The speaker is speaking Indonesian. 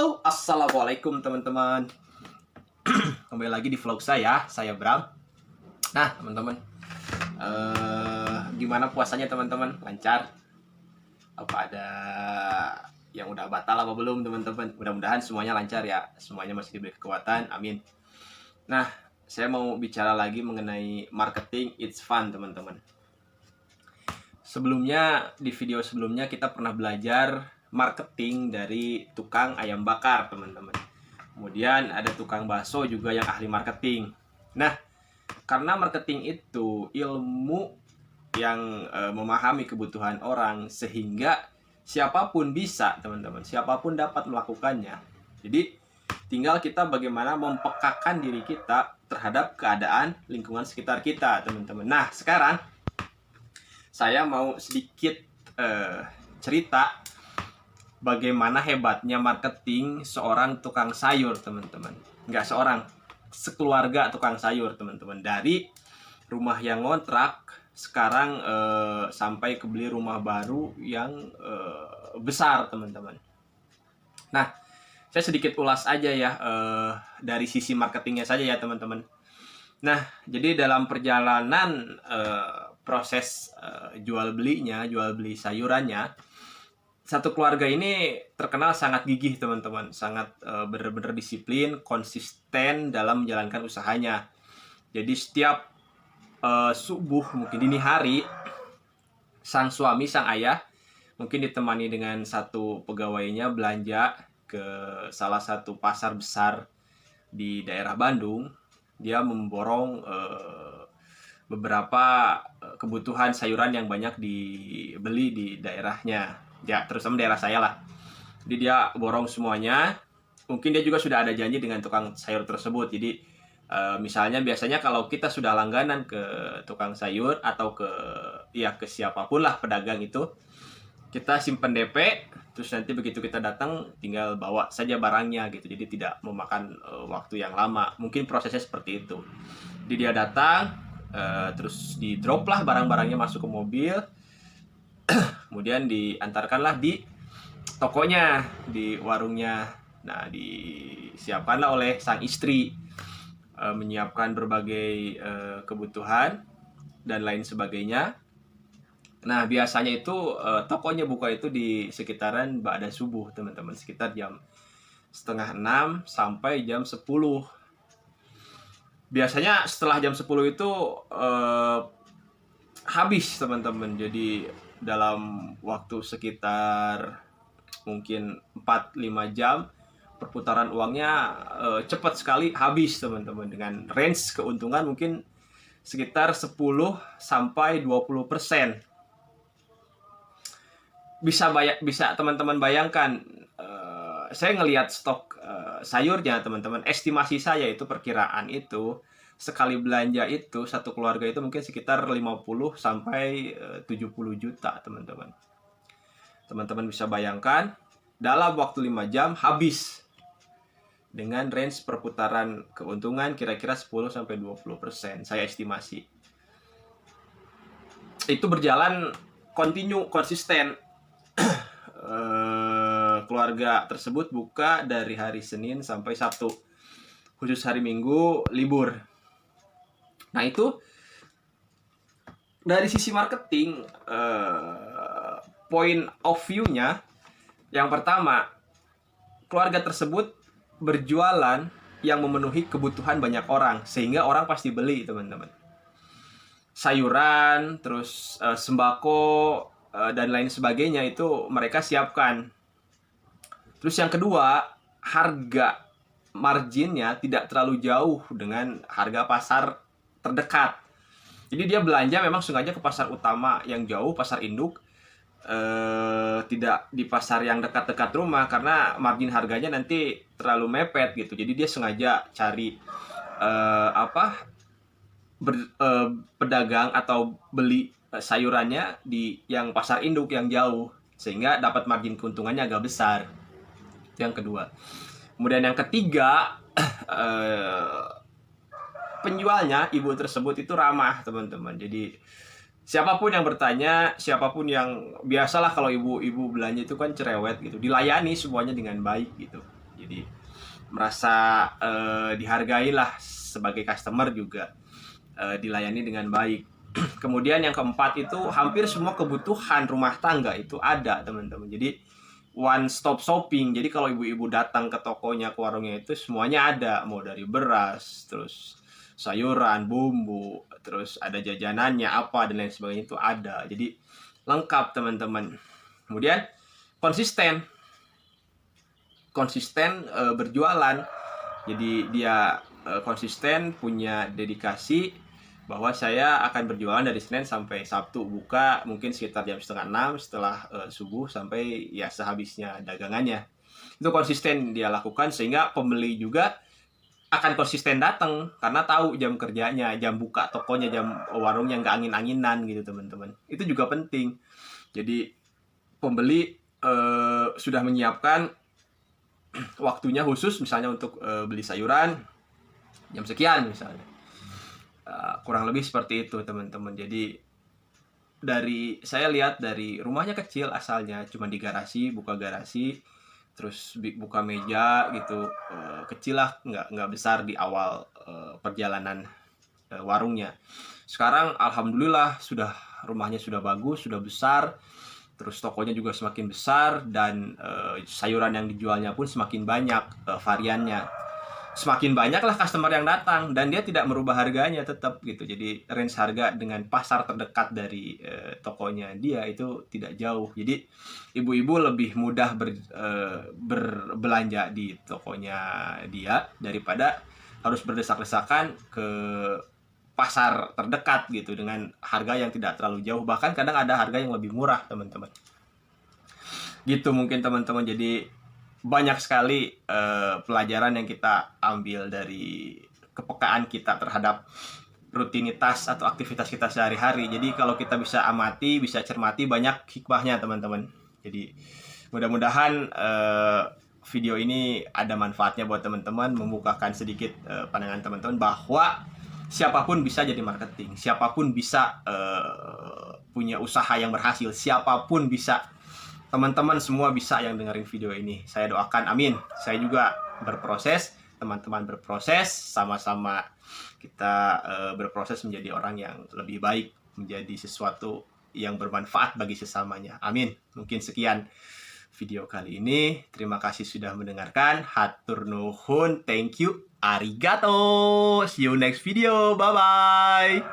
Halo, assalamualaikum teman-teman. Kembali lagi di vlog saya Bram. Nah teman-teman, gimana puasanya teman-teman? Lancar? Apa ada yang udah batal apa belum teman-teman? Mudah-mudahan semuanya lancar ya, semuanya masih diberi kekuatan, amin. Nah, saya mau bicara lagi mengenai marketing it's fun teman-teman. Sebelumnya, di video sebelumnya kita pernah belajar marketing dari tukang ayam bakar teman-teman. Kemudian ada tukang bakso juga yang ahli marketing. Nah, karena marketing itu ilmu yang memahami kebutuhan orang, sehingga siapapun bisa teman-teman, siapapun dapat melakukannya. Jadi tinggal kita bagaimana mempekakan diri kita terhadap keadaan lingkungan sekitar kita teman-teman. Nah sekarang saya mau sedikit cerita bagaimana hebatnya marketing seorang tukang sayur teman-teman. Nggak seorang, sekeluarga tukang sayur teman-teman. Dari rumah yang ngontrak sekarang sampai kebeli rumah baru yang besar teman-teman. Nah, saya sedikit ulas aja ya dari sisi marketingnya saja ya teman-teman. Nah, jadi dalam perjalanan proses jual beli sayurannya, satu keluarga ini terkenal sangat gigih teman-teman, sangat benar-benar disiplin, konsisten dalam menjalankan usahanya. Jadi setiap subuh, mungkin dini hari, sang suami, sang ayah mungkin ditemani dengan satu pegawainya belanja ke salah satu pasar besar di daerah Bandung. Dia memborong beberapa kebutuhan sayuran yang banyak dibeli di daerahnya. Ya, terutama daerah saya lah. Jadi dia borong semuanya. Mungkin dia juga sudah ada janji dengan tukang sayur tersebut. Jadi misalnya biasanya kalau kita sudah langganan ke tukang sayur atau ke siapapun lah pedagang itu, kita simpen DP, terus nanti begitu kita datang tinggal bawa saja barangnya gitu. Jadi tidak memakan waktu yang lama. Mungkin prosesnya seperti itu. Jadi dia datang, terus di drop lah barang-barangnya masuk ke mobil, kemudian diantarkanlah di tokonya, di warungnya. Nah, disiapkanlah oleh sang istri, menyiapkan berbagai kebutuhan dan lain sebagainya. Nah, biasanya itu tokonya buka itu di sekitaran ba'da subuh teman-teman, sekitar jam 5:30 sampai jam 10. Biasanya setelah jam 10 itu habis teman-teman. Jadi dalam waktu sekitar mungkin 4-5 jam perputaran uangnya cepat sekali habis teman-teman, dengan range keuntungan mungkin sekitar 10 sampai 20%. Bisa teman-teman bayangkan, saya ngelihat stok sayurnya teman-teman, estimasi saya itu, perkiraan itu, sekali belanja itu satu keluarga itu mungkin sekitar 50 sampai 70 juta teman-teman. Teman-teman bisa bayangkan dalam waktu 5 jam habis, dengan range perputaran keuntungan kira-kira 10 sampai 20%, saya estimasi. Itu berjalan konsisten. Keluarga tersebut buka dari hari Senin sampai Sabtu. Khusus hari Minggu libur. Nah, itu dari sisi marketing, point of view-nya, yang pertama, keluarga tersebut berjualan yang memenuhi kebutuhan banyak orang, sehingga orang pasti beli teman-teman. Sayuran, terus sembako, dan lain sebagainya itu mereka siapkan. Terus yang kedua, harga marginnya tidak terlalu jauh dengan harga pasar terdekat. Jadi dia belanja memang sengaja ke pasar utama yang jauh, pasar induk, tidak di pasar yang dekat-dekat rumah, karena margin harganya nanti terlalu mepet gitu. Jadi dia sengaja cari pedagang atau beli sayurannya di yang pasar induk yang jauh, sehingga dapat margin keuntungannya agak besar. Itu yang kedua. Kemudian yang ketiga, penjualnya, ibu tersebut itu ramah teman-teman. Jadi siapapun yang bertanya, siapapun yang, biasalah kalau ibu-ibu belanja itu kan cerewet gitu, dilayani semuanya dengan baik gitu. Jadi merasa dihargai lah, sebagai customer juga dilayani dengan baik. Kemudian yang keempat itu hampir semua kebutuhan rumah tangga itu ada, teman-teman. Jadi one stop shopping. Jadi kalau ibu-ibu datang ke tokonya, ke warungnya itu semuanya ada, mau dari beras, terus sayuran, bumbu, terus ada jajanannya apa dan lain sebagainya itu ada. Jadi lengkap, teman-teman. Kemudian konsisten berjualan. Jadi dia konsisten, punya dedikasi bahwa saya akan berjualan dari Senin sampai Sabtu, buka mungkin sekitar jam setengah 6 setelah subuh sampai ya sehabisnya dagangannya. Itu konsisten dia lakukan, sehingga pembeli juga akan konsisten datang karena tahu jam kerjanya, jam buka tokonya, jam warungnya, nggak angin-anginan gitu, teman-teman. Itu juga penting. Jadi pembeli sudah menyiapkan waktunya khusus, misalnya untuk beli sayuran jam sekian misalnya. Kurang lebih seperti itu, teman-teman. Jadi saya lihat dari rumahnya kecil asalnya, cuma di garasi, buka garasi, terus buka meja gitu, kecil lah, nggak besar di awal perjalanan warungnya. Sekarang alhamdulillah rumahnya sudah bagus, sudah besar, terus tokonya juga semakin besar, dan sayuran yang dijualnya pun semakin banyak variannya. Semakin banyaklah customer yang datang, dan dia tidak merubah harganya tetap gitu. Jadi range harga dengan pasar terdekat dari tokonya dia itu tidak jauh. Jadi ibu-ibu lebih mudah berbelanja di tokonya dia daripada harus berdesak-desakan ke pasar terdekat gitu dengan harga yang tidak terlalu jauh. Bahkan kadang ada harga yang lebih murah, teman-teman. Gitu mungkin, teman-teman. Jadi banyak sekali pelajaran yang kita ambil dari kepekaan kita terhadap rutinitas atau aktivitas kita sehari-hari. Jadi kalau kita bisa amati, bisa cermati, banyak hikmahnya, teman-teman. Jadi mudah-mudahan video ini ada manfaatnya buat teman-teman, membukakan sedikit pandangan teman-teman bahwa siapapun bisa jadi marketing, siapapun bisa punya usaha yang berhasil, siapapun bisa. Teman-teman semua bisa yang dengerin video ini. Saya doakan, amin. Saya juga berproses, teman-teman berproses, sama-sama kita berproses menjadi orang yang lebih baik, menjadi sesuatu yang bermanfaat bagi sesamanya. Amin. Mungkin sekian video kali ini. Terima kasih sudah mendengarkan. Hatur nuhun, thank you, arigato. See you next video. Bye-bye.